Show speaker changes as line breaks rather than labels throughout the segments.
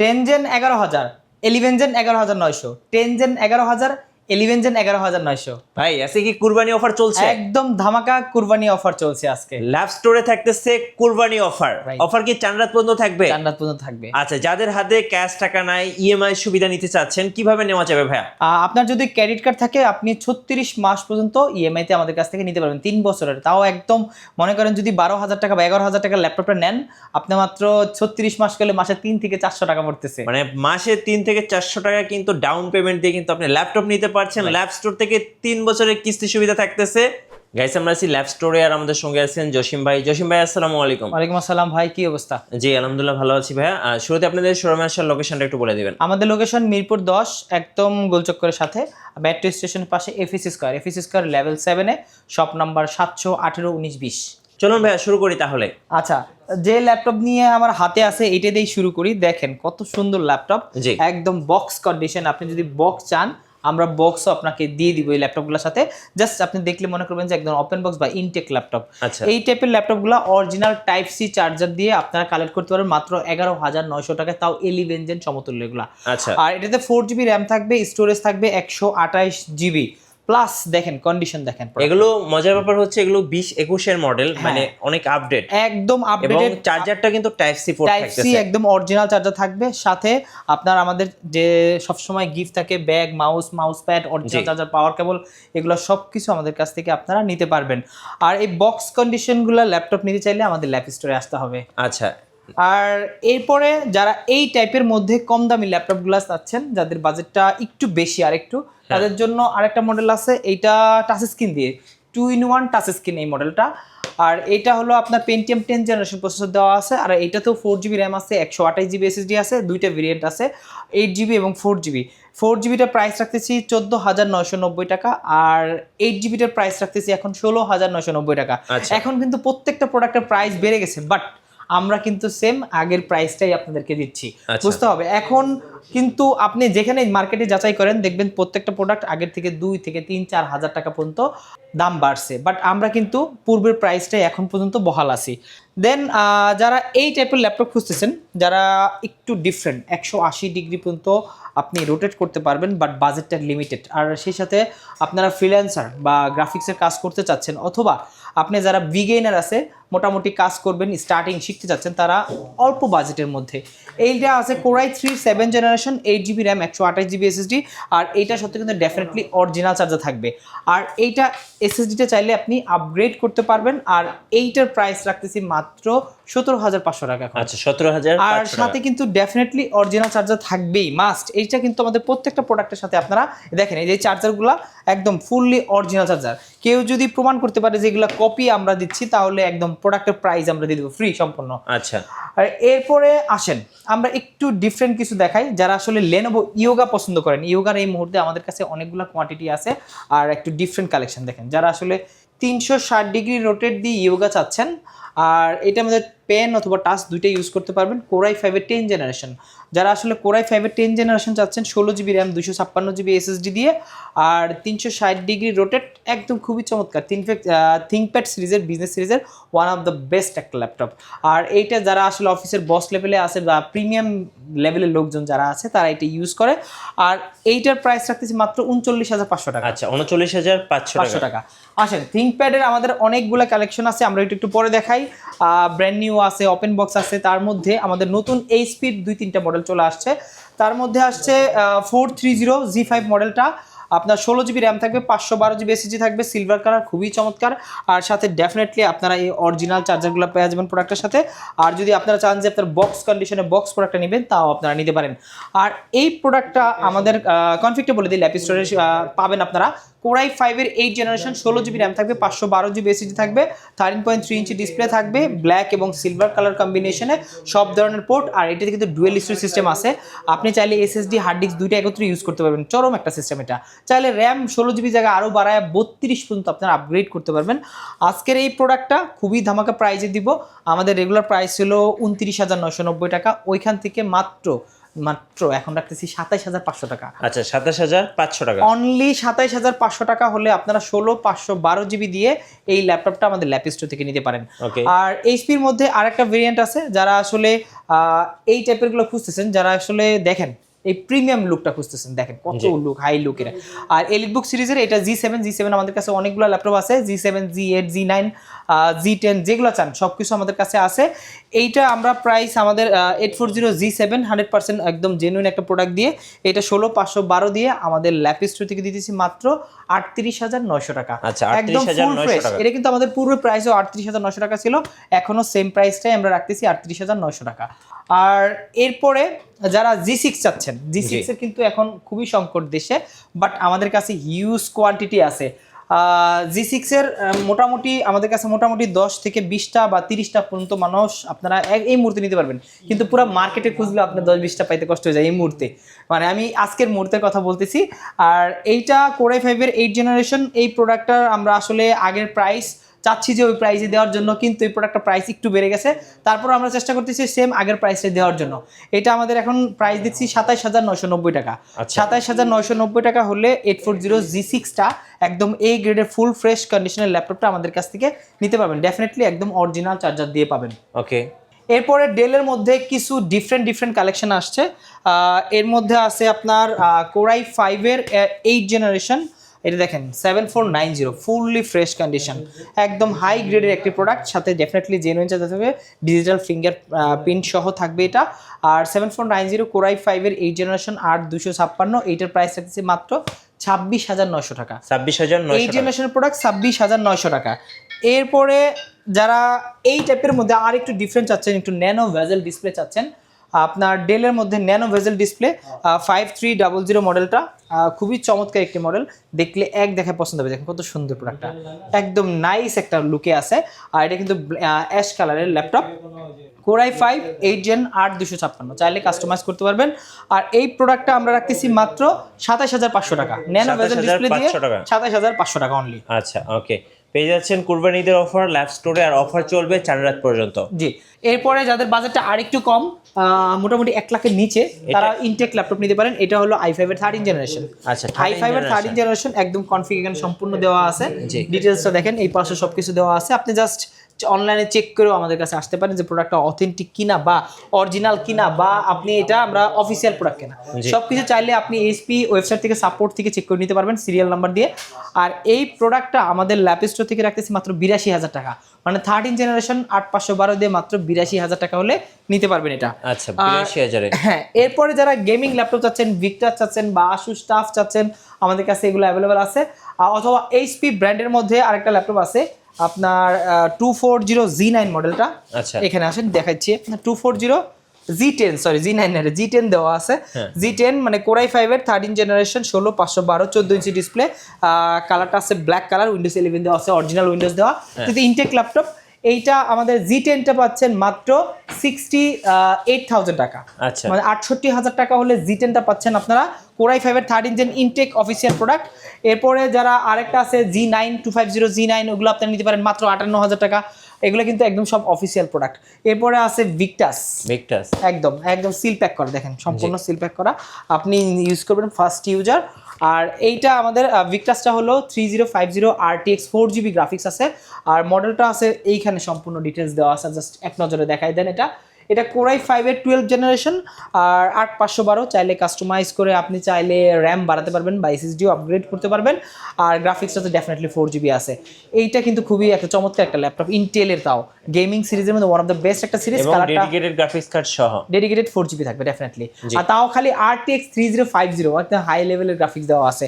10 gen 11,000, 11 gen 11,900, 10 gen 11,000, 11 gen 11,900।
ভাই আজকে কি কুরবানি অফার চলছে?
একদম ধামাকা কুরবানি অফার চলছে আজকে।
ল্যাব স্টোরে থাকতেছে কুরবানি অফার।
Right.
অফার কি চান রাত পর্যন্ত থাকবে?
জান্নাত পর্যন্ত থাকবে।
আচ্ছা, যাদের হাতে ক্যাশ টাকা নাই, ইএমআই সুবিধা নিতে চাচ্ছেন, কিভাবে নেওয়া যাবে ভাইয়া?
আপনার যদি ক্রেডিট কার্ড থাকে আপনি 36 মাস পর্যন্ত ইএমআই তে আমাদের কাছ থেকে নিতে পারবেন, 3 বছরের। তাও একদম মনে করেন যদি 12,000 টাকা বা 11,000 টাকার ল্যাপটপটা নেন, আপনি মাত্র 36 মাস করলে মাসে 3 থেকে 400 টাকা পড়তেছে।
মানে মাসে 3 থেকে 400 টাকা কিন্তু ডাউন পেমেন্ট দিয়ে কিন্তু আপনি ল্যাপটপ নিতে পারছেন। ল্যাব স্টোর থেকে 3 বছরের কিস্তি সুবিধা থাকতেছে। গাইস, আমরা আছি ল্যাব স্টোরে, আর আমাদের সঙ্গে আছেন জসিম ভাই। জসিম ভাই, আসসালামু আলাইকুম।
ওয়ালাইকুম আসসালাম ভাই, কি অবস্থা?
জি আলহামদুলিল্লাহ, ভালো আছি ভাইয়া। শুরুতে আপনাদের শোরুমে আসার লোকেশনটা একটু বলে দিবেন।
আমাদের লোকেশন মিরপুর 10, একদম গোলচক্করের সাথে, মেট্রো স্টেশনের পাশে এফএসি স্কয়ার লেভেল 7 এ, শপ নাম্বার 718 19 20।
চলুন ভাইয়া শুরু করি তাহলে।
আচ্ছা, যে ল্যাপটপ নিয়ে আমার হাতে আছে এইটা দিয়েই শুরু করি। দেখেন কত সুন্দর ল্যাপটপ,
জি।
একদম বক্স কন্ডিশন। আপনি যদি বক্স চান আমরা বক্সও আপনাকে দিয়ে দিব এই ল্যাপটপগুলোর সাথে। জাস্ট আপনি দেখলে মনে করবেন যে একদম ওপেন বক্স বা ইনটেক ল্যাপটপ।
আচ্ছা।
এই টাইপের ল্যাপটপগুলো অরিজিনাল টাইপ সি চার্জার দিয়ে আপনারা কালেক্ট করতে পারবেন মাত্র 11,900 টাকায়, তাও 11 জেন সমতুল্য এগুলা।
আচ্ছা।
আর এটাতে 4GB র্যাম থাকবে, স্টোরেজ থাকবে 128GB প্লাস। দেখেন কন্ডিশন দেখেন,
এগুলো মজার ব্যাপার হচ্ছে এগুলো 2021 এর মডেল, মানে অনেক আপডেট,
একদম
এবং
আপডেটেড।
চার্জারটা কিন্তু type C port
type C
থাকতেছে।
একদম অরিজিনাল চার্জার থাকবে। সাথে আপনার আমাদের যে সবসময় গিফট থাকে bag, mouse pad, original charger, power cable, এগুলো সবকিছু আমাদের কাছ থেকে আপনারা নিতে পারবেন। আর এই বক্স কন্ডিশনগুলো ল্যাপটপ নিতে চাইলে আমাদের ল্যাপ স্টোরে আসতে হবে।
আচ্ছা।
আর এরপরে যারা এই টাইপের মধ্যে কম দামি ল্যাপটপগুলো চাচ্ছেন, যাদের বাজেটটা একটু বেশি আর একটু, তাদের জন্য আরেকটা মডেল আছে। এইটা টাচ স্ক্রিন দিয়ে, 2-in-1 টাচ স্ক্রিন এই মডেলটা। আর এটা হলো আপনার পেন্টিয়াম 10 জেনারেশন প্রসেসর দেওয়া আছে। আর এইটাতেও 4GB র্যাম আছে, 128GB SSD আছে, দুইটা ভেরিয়েন্ট আছে, 8GB এবং 4GB। 4GBটার প্রাইস রাখতেছি 14,990 টাকা, আর 8GBটার প্রাইস রাখতেছি এখন 16,990 টাকা।
আচ্ছা।
এখন কিন্তু প্রত্যেকটা প্রোডাক্টের প্রাইস বেড়ে গেছে, বাট আমরা কিন্তু সেম আগের প্রাইসটাই আপনাদেরকে দিচ্ছি।
আচ্ছা।
বুঝতে হবে। এখন কিন্তু আপনি যেখানে মার্কেটে যাচাই করেন দেখবেন প্রত্যেকটা প্রোডাক্ট আগের থেকে 2 থেকে 3-4 হাজার টাকা পর্যন্ত দাম বাড়ছে, বাট আমরা কিন্তু পূর্বের প্রাইসটাই এখন পর্যন্ত বহাল আছি। দেন যারা এই টাইপের ল্যাপটপ খুঁজতেছেন, যারা একটু ডিফারেন্ট, 180 ডিগ্রি পর্যন্ত আপনি রোটেট করতে পারবেন, বাট বাজেটটা লিমিটেড, আর সেই সাথে আপনারা ফ্রিল্যান্সার বা গ্রাফিক্সের কাজ করতে চাচ্ছেন, অথবা আপনি যারা বিগিনার আছে মোটামুটি কাজ করবেন, স্টার্টিং শিখতে চাচ্ছেন, তারা অল্প বাজেটের মধ্যে এইটা আছে core i 3 7 generation, 8GB RAM, 128GB SSD। আর এইটার সাথে কিন্তু ডেফিনেটলি অরিজিনাল চার্জার থাকবে। আর এইটা SSDটা চাইলে আপনি আপগ্রেড করতে পারবেন। আর এইটার প্রাইস রাখতেছি মাত্র 17,500 টাকা।
আচ্ছা, 17,500
আর সাথে কিন্তু ডেফিনেটলি অরিজিনাল চার্জার থাকবেই, মাস্ট। এইটা কিন্তু আমাদের প্রত্যেকটা প্রোডাক্টের সাথে আপনারা দেখেন, এই যে চার্জারগুলো একদম ফুললি অরিজিনাল চার্জার। কেউ যদি প্রমাণ করতে পারে যে এগুলো কপি আমরা দিচ্ছি, তাহলে একদম প্রোডাক্টের প্রাইস আমরা দিয়ে দেবো ফ্রি সম্পূর্ণ।
আচ্ছা।
আর এরপরে আসেন আমরা একটু ডিফারেন্ট কিছু দেখাই। যারা আসলে লেনোভো ইয়োগা পছন্দ করেন, ইয়োগার এই মুহূর্তে আমাদের কাছে অনেকগুলো কোয়ান্টিটি আছে, আর একটু ডিফারেন্ট কালেকশন দেখেন। যারা আসলে 360 ডিগ্রি রোটেট দিয়ে ইয়োগা চাচ্ছেন, আর এটা আমাদের পেন অথবা টাচ দুইটাই ইউজ করতে পারবেন। কোরাই 5 10 জেনারেশন, যারা আসলে কোরাই 5 10 জেনারেশন চাচ্ছেন, 16GB র্যাম, 256GB SSD দিয়ে, আর 360 ডিগ্রি রোটেট, একদম খুবই চমৎকার। থিংকপ্যাড সিরিজের, বিজনেস সিরিজের ওয়ান অফ দ্য বেস্ট একটা ল্যাপটপ। আর এইটা যারা আসলে অফিসের বস লেভেলে আছে বা প্রিমিয়াম লেভেলের লোকজন যারা আছে, তারা এটা ইউজ করে। আর এইটার প্রাইস রাখতেছি মাত্র 39,500 টাকা।
আচ্ছা, 39,500
টাকা। আসেন, থিংকপ্যাডের আমাদের অনেকগুলো কালেকশন আছে, আমরা একটু পরে দেখাই। ব্র্যান্ড নিউ আছে, ওপেন বক্স আছে, তার মধ্যে আমাদের নতুন এইচপির 2-3টা মডেল চলে আসছে। তার মধ্যে আসছে 430 G5 মডেলটা, আপনার 16GB র্যাম থাকবে, 512GB SSD থাকবে, সিলভার কালার, খুবই চমৎকার। আর সাথে ডেফিনেটলি আপনারা এই অরিজিনাল চার্জারগুলো পেয়ে যাবেন প্রোডাক্টের সাথে। আর যদি আপনারা চান যে আপনার বক্স কন্ডিশনে বক্স প্রোডাক্টটা নেবেন, তাও আপনারা নিতে পারেন। আর এই প্রোডাক্টটা আমাদের কনফিগটা বলে দিই, ল্যাপ স্টোরে পাবেন আপনারা। কোরাই 5 8 জেনারেশন, 16GB র্যাম থাকবে, 512GB SSD থাকবে, 13.3 ইঞ্চি ডিসপ্লে থাকবে, ব্ল্যাক এবং সিলভার কালার কম্বিনেশনে, সব ধরনের পোর্ট। আর এটাতে কিন্তু ডুয়েল স্টোরেজ সিস্টেম আছে, আপনি চাইলে SSD হার্ড ডিস্ক দুইটা একত্রে ইউজ করতে পারবেন। চরম একটা সিস্টেম এটা। চাইলে র্যাম 16GB জায়গায় আরও বাড়ায় 32 পর্যন্ত আপনারা আপগ্রেড করতে পারবেন। আজকের এই প্রোডাক্টটা খুবই ধামাকা প্রাইজে দিব। আমাদের রেগুলার প্রাইস ছিল 29,990 টাকা, ওইখান থেকে মাত্র মাত্র এখন রাখতেছি 27,500 টাকা।
আচ্ছা 27,500 টাকা
অনলি 27,500 টাকা হলে আপনারা 16/512 GB দিয়ে এই ল্যাপটপটা আমাদের ল্যাপ স্টোর থেকে নিতে পারেন।
Okay.
আর এইচপির মধ্যে আরেকটা ভেরিয়েন্ট আছে, যারা আসলে এই টাইপের গুলো খুঁজতেছেন, যারা আসলে দেখেন এই প্রিমিয়াম লুকটা খুঁজতেছেন, দেখেন কত লুক, হাই লুকের। আর এলিটবুক সিরিজের এটা G7 আমাদের কাছে অনেকগুলো ল্যাপটপ আছে, G7, G8, G9, G10 যেগুলো চান সবকিছু আমাদের কাছে আছে। এইটা আমরা প্রাইস আমাদের 840 G7 100% একদম জেনুইন একটা প্রোডাক্ট দিয়ে, এটা 16/512 দিয়ে আমাদের ল্যাপ স্টোর থেকে দিতেছি মাত্র 38,900 টাকা।
আচ্ছা,
একদম ফুল
38,900
ফ্রেশ।
টাকা।
এটা কিন্তু আমাদের পূর্ব প্রাইসও 38,900 টাকা ছিল, এখনো সেম প্রাইসটাই আমরা রাখতেছি 38,900 টাকা। আর এরপরে যারা G6 চাচ্ছেন, G6 এর কিন্তু এখন খুবই সংকট দেশে, বাট আমাদের কাছে হিউজ কোয়ান্টিটি আছে। G6 এর মোটামুটি আমাদের কাছে মোটামুটি 10 থেকে 20টা বা 30টা পর্যন্ত মানুষ আপনারা এই মুহূর্তে নিতে পারবেন, কিন্তু পুরো মার্কেটে খুঁজলে আপনার 10-20টা পাইতে কষ্ট হয়ে যায় এই মুহূর্তে, মানে আমি আজকের মুহূর্তের কথা বলতেছি। আর এইটা Core i5 এর 8 জেনারেশন, এই প্রোডাক্টটার আমরা আসলে আগের প্রাইস চাচ্ছি যে ওই প্রাইসে দেওয়ার জন্য, কিন্তু এই প্রোডাক্টটা প্রাইস একটু বেড়ে গেছে, তারপর আমরা চেষ্টা করতেছি সেম আগের প্রাইসে দেওয়ার জন্য। এটা আমাদের এখন প্রাইস দিচ্ছি 27,990 টাকা। 27,990 টাকা হলে 840 G6টা একদম A গ্রেডের ফুল ফ্রেশ কন্ডিশনের ল্যাপটপটা আমাদের কাছ থেকে নিতে পারবেন, ডেফিনেটলি একদম অরিজিনাল চার্জার দিয়ে পাবেন।
ওকে।
এরপরে ডেলের মধ্যে কিছু ডিফারেন্ট কালেকশন আসছে। এর মধ্যে আছে আপনার Core i5 এর 8 জেনারেশন, এটা দেখেন 7490 ফুললি ফ্রেশ কন্ডিশন, একদম হাই গ্রেডের একটি প্রোডাক্ট, সাথে ডেফিনেটলি জেনুইন চার্জার থাকবে, ডিজিটাল ফিঙ্গার প্রিন্ট সহ থাকবে এটা। আর 7490 Core i5 এর 8 জেনারেশন 8256, এইটার প্রাইস রাখছে মাত্র 26,900 টাকা।
26,900
এই জেনারেশনের প্রোডাক্ট 26,900 টাকা। এরপরে যারা এই টাইপের মধ্যে আর একটু ডিফারেন্ট চাচ্ছেন, একটু ন্যানো ভেজেল ডিসপ্লে চাচ্ছেন, আপনার ডেলের মধ্যে ন্যানো ভেজেল ডিসপ্লে 5300 মডেলটা খুবই চমৎকার একটি মডেল, দেখলে এক দেখে পছন্দ হবে। দেখেন কত সুন্দর প্রোডাক্টটা, একদম নাইস একটা লুকে আছে। আর এটা কিন্তু অ্যাশ কালারের ল্যাপটপ, Core i5 8 Gen 8256, চাইলে কাস্টমাইজ করতে পারবেন। আর এই প্রোডাক্টটা আমরা রাখতেছি মাত্র 27,500 টাকা, ন্যানো ভেজেল ডিসপ্লে দিয়ে 27,500 টাকা অনলি।
আচ্ছা ওকে, পেয়ে যাচ্ছেন কুরবানি ঈদের অফার ল্যাব স্টোরে, আর অফার চলবে 4 রাত পর্যন্ত।
জি, এরপরে যাদের বাজেটটা আরেকটু কম, মোটামুটি 1 লাখের নিচে, তারা ইনটেক ল্যাপটপ নিতে পারেন। এটা হলো i5 এর 13 জেনারেশন।
আচ্ছা,
i5 এর 13 জেনারেশন একদম কনফিগারেশন সম্পূর্ণ দেওয়া আছে, ডিটেইলসটা দেখেন, এই পাশে সবকিছু দেওয়া আছে। আপনি জাস্ট অনলাইনে চেক করেও আমাদের কাছে আসতে পারেন যে প্রোডাক্টটা অথেন্টিক কিনা বা অরিজিনাল কিনা, বা আপনি এটা আমরা অফিসিয়াল প্রোডাক্ট কিনা, সবকিছু চাইলে আপনি এইচপি ওয়েবসাইট থেকে সাপোর্ট থেকে চেক করে নিতে পারবেন সিরিয়াল নাম্বার দিয়ে। আর এই প্রোডাক্টটা আমাদের ল্যাপ স্টোর থেকে রাখতেছি মাত্র 82,000 টাকা, মানে 13 জেনারেশন 8512 দিয়ে মাত্র 82,000 টাকা হলে নিতে পারবেন এটা।
আচ্ছা 82,000 এ।
হ্যাঁ, এরপরে যারা গেমিং ল্যাপটপ চাচ্ছেন, ভিক্টার চাচ্ছেন বা আসুস টাফ চাচ্ছেন, আমাদের কাছে এগুলো অ্যাভেলেবেল আছে। অথবা এইচপি ব্র্যান্ডের মধ্যে আরেকটা ল্যাপটপ আছে আপনার 240 G9 মডেলটা।
আচ্ছা,
এখানে আসেন দেখাচ্ছি, 240 G10, সরি G9 না, G10 দেওয়া আছে। G10 মানে Core i5 এর 13 জেনারেশন 16/512 14 ইঞ্চি ডিসপ্লে, কালারটা আছে ব্ল্যাক কালার, উইন্ডোজ 11 দেওয়া আছে, অরিজিনাল উইন্ডোজ দেওয়া, কিন্তু ইনটেক ল্যাপটপ। এইটা আমাদের G10টা পাচ্ছেন মাত্র 68,000 টাকা।
আচ্ছা,
মানে 68,000 টাকা হলে G10টা পাচ্ছেন আপনারা, Core i5 এর 13 জেন ইনটেক অফিসিয়াল প্রোডাক্ট। এরপরে যারা আরেকটা আছে G9 250 G9, ওগুলো আপনারা নিতে পারেন মাত্র 58,000 টাকা। এগুলো কিন্তু একদম সব অফিসিয়াল প্রোডাক্ট। এরপরে আছে ভিক্টাস, একদম সিল প্যাক করা, দেখেন সম্পূর্ণ সিল প্যাক করা, আপনি ইউজ করবেন ফার্স্ট ইউজার। আর এইটা আমাদের ভিক্টাসটা হলো 3050 RTX 4GB গ্রাফিক্স আছে, আর মডেলটা আছে এইখানে সম্পূর্ণ ডিটেলস দেওয়া আছে, জাস্ট এক নজরে দেখাই দেন। এটা Core i5 এর 12 জেনারেশন আর 8512, চাইলে কাস্টমাইজ করে আপনি চাইলে র্যাম বাড়াতে পারবেন বা এসএসডিও আপগ্রেড করতে পারবেন। আর গ্রাফিক্সটা তো ডেফিনেটলি 4GB আছে। এইটা কিন্তু খুবই একটা চমৎকার একটা ল্যাপটপ, ইন্টেলের, তাও গেমিং সিরিজের মধ্যে ওয়ান অফ দ্য বেস্ট একটা সিরিজ।
এবং ডেডিকেটেড গ্রাফিক্স কার্ড সহ,
ডেডিকেটেড 4GB থাকবে ডেফিনেটলি, আর তাও খালি RTX 3050, একটা হাই লেভেলের গ্রাফিক্স দেওয়া আছে।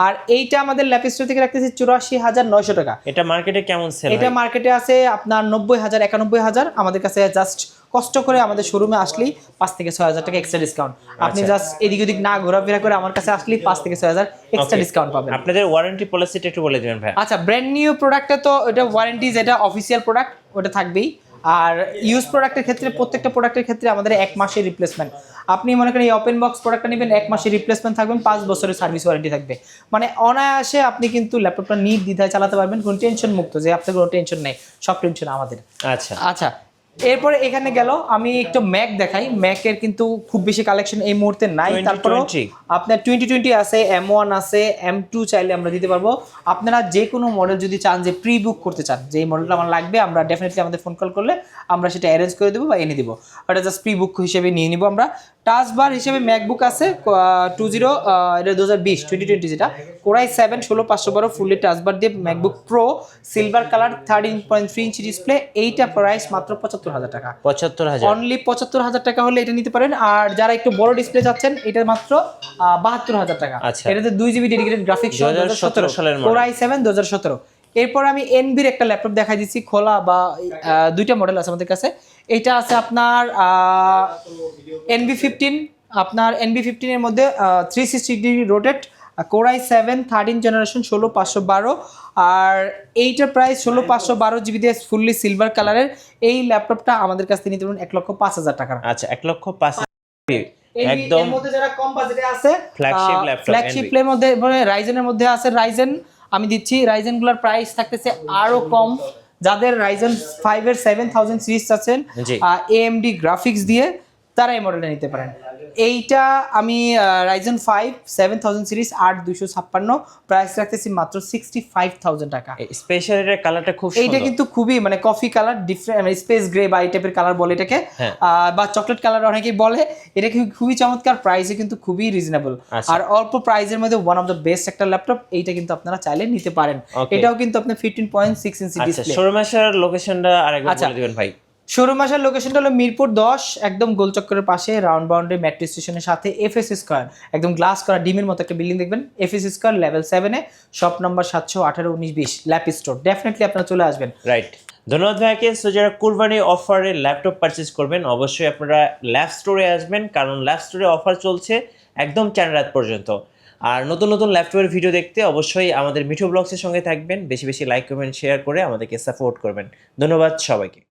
আর এইটা আমাদের ল্যাপ স্টোর থেকে রাখতেছি 84,900 টাকা।
এটা মার্কেটে কেমন সেল?
এটা মার্কেটে আছে আপনার 90,000 91,000, আমাদের কাছে জাস্ট কষ্ট করে আমাদের শোরুমে আসলেই 5 থেকে 6,000 টাকা এক্সট্রা ডিসকাউন্ট। আপনি জাস্ট এদিক ওদিক না ঘোরাফেরা করে আমার কাছে আসলেই 5 থেকে 6,000 এক্সট্রা ডিসকাউন্ট পাবেন।
আপনাদের ওয়ারেন্টি পলিসিটা একটু বলে দিবেন ভাই।
আচ্ছা, ব্র্যান্ড নিউ প্রোডাক্টে তো এটা ওয়ারেন্টি, যেটা অফিসিয়াল প্রোডাক্ট ওটা থাকবেই। আর ইউজ প্রোডাক্টের ক্ষেত্রে, প্রত্যেকটা প্রোডাক্টের ক্ষেত্রে আমাদের 1 মাসের রিপ্লেসমেন্ট। আপনি মনে করেন এই ওপেন বক্স প্রোডাক্টটা নেবেন, 1 মাসের রিপ্লেসমেন্ট থাকবেন, 5 বছরের সার্ভিস ওয়ারেন্টি থাকবে। মানে অনায়াসে আপনি কিন্তু ল্যাপটপটা নির্দ্বিধায় চালাতে পারবেন, কোনো টেনশন মুক্ত, যে আপনার কোনো টেনশন নেই, সব টেনশন আমাদের।
আচ্ছা
আচ্ছা, এরপরে এখানে গেল আমি একটু ম্যাক দেখাই। ম্যাকের কিন্তু খুব বেশি কালেকশন এই মুহূর্তে নাই, তারপরেও
2020
আপনার 2020 আছে, M1 আছে, M2 চাইলে আমরা দিতে পারবো। আপনারা যে কোনো মডেল যদি চান যে প্রি বুক করতে চান যে এই মডেলটা আমার লাগবে, আমরা ডেফিনেটলি আমাদের ফোন কল করলে আমরা সেটা অ্যারেঞ্জ করে দেবো বা এনে দেবো, ওটা জাস্ট প্রি বুক হিসেবে নিয়ে নিব আমরা। টাচ বার হিসেবে ম্যাকবুক আছে 20 এটা 2020 যেটা কোরাই 7 16512 ফুললি টাচ বার দিয়ে MacBook pro silver colour 13.3 inch display, এইটা প্রাইস মাত্র 75,000 টাকা।
75,000
অনলি 75,000 টাকা হলে এটা নিতে পারেন। আর যারা একটু বড় ডিসপ্লে চাচ্ছেন এটা মাত্র 72,000 টাকা।
আচ্ছা।
এটাতে 2GB ডেডিকেটেড গ্রাফিক্স
2017 সালের model।
কোরাই 7 2017। এরপর আমি এনবির একটা ল্যাপটপ দেখাই দিচ্ছি খোলা, বা দুইটা মডেল আছে আমাদের কাছে। এটা আছে আপনার NB15, আপনার NB15 এর মধ্যে 360 ডিগ্রি রোটেট কোরাই 7 13 জেনারেশন 16512, আর এইটার প্রাইস 16512 GB দিয়ে ফুললি সিলভার কালারের। এই ল্যাপটপটা আমাদের কাছ থেকে নিতে পারবেন 1,05,000 টাকা।
আচ্ছা 1,05,000
একদম
একদম
মধ্যে যারা কম বাজেটে আছে
ফ্ল্যাগশিপ ল্যাপটপ
ফ্ল্যাগশিপের মধ্যে মানে রাইজেনের মধ্যে আছে, রাইজেন আমি দিচ্ছি। রাইজেন গুলার প্রাইস থাকতেছে আরো কম। যাদের রাইজেন 5 এর 7000 সিরিজ আছেন
জি।
AMD গ্রাফিক্স দিয়ে, তারা এই মডেলটা নিতে পারেন। এইটা আমি রাইজেন 5 7000 সিরিজ 8256 প্রাইস রাখতেছি মাত্র 65,000 টাকা।
স্পেশাল এর কালারটা খুব
এইটা
সুন্দর।
কিন্তু খুবই মানে coffee colour, different space grey বা এই টাইপের কালার বলে এটাকে,
হ্যাঁ।
বা চকলেট কালার অনেকেই বলে। এটা খুবই চমৎকার, প্রাইসে কিন্তু খুবই রিজনেবল,
আচ্ছা।
আর অল্প প্রাইসের মধ্যে ওয়ান অফ দ্য বেস্ট একটা ল্যাপটপ। এইটা কিন্তু আপনারা চাইলে নিতে পারেন।
Okay.
এটাও কিন্তু আপনার 15.6 ইঞ্চি
আচ্ছা
ডিসপ্লে।
শোরুম আসার লোকেশনটা আরেকবার
আচ্ছা।
বলে দিবেন ভাই।
শোরুম আসার লোকেশনটা হলো মিরপুর 10, একদম গোলচক্করের পাশে রাউন্ড বাউন্ডারি মেট্রো স্টেশনের সাথে FS স্কয়ার, একদম গ্লাস করা ডিমের মতো একটা বিল্ডিং দেখবেন, FS স্কয়ার লেভেল 7 এ, শপ নাম্বার 7181920 ল্যাপ স্টোর। ডেফিনেটলি আপনারা চলে আসবেন।
রাইট, ধন্যবাদ ভাইকে। সো যারা কুরবানি অফারে ল্যাপটপ পারচেজ করবেন অবশ্যই আপনারা ল্যাব স্টোরে আসবেন, কারণ ল্যাব স্টোরে অফার চলছে একদম 4 রাত পর্যন্ত। আর নতুন নতুন ল্যাপটপের ভিডিও দেখতে অবশ্যই আমাদের মিঠু ব্লগসের সঙ্গে থাকবেন। বেশি বেশি লাইক কমেন্ট শেয়ার করে আমাদেরকে সাপোর্ট করবেন। ধন্যবাদ সবাইকে।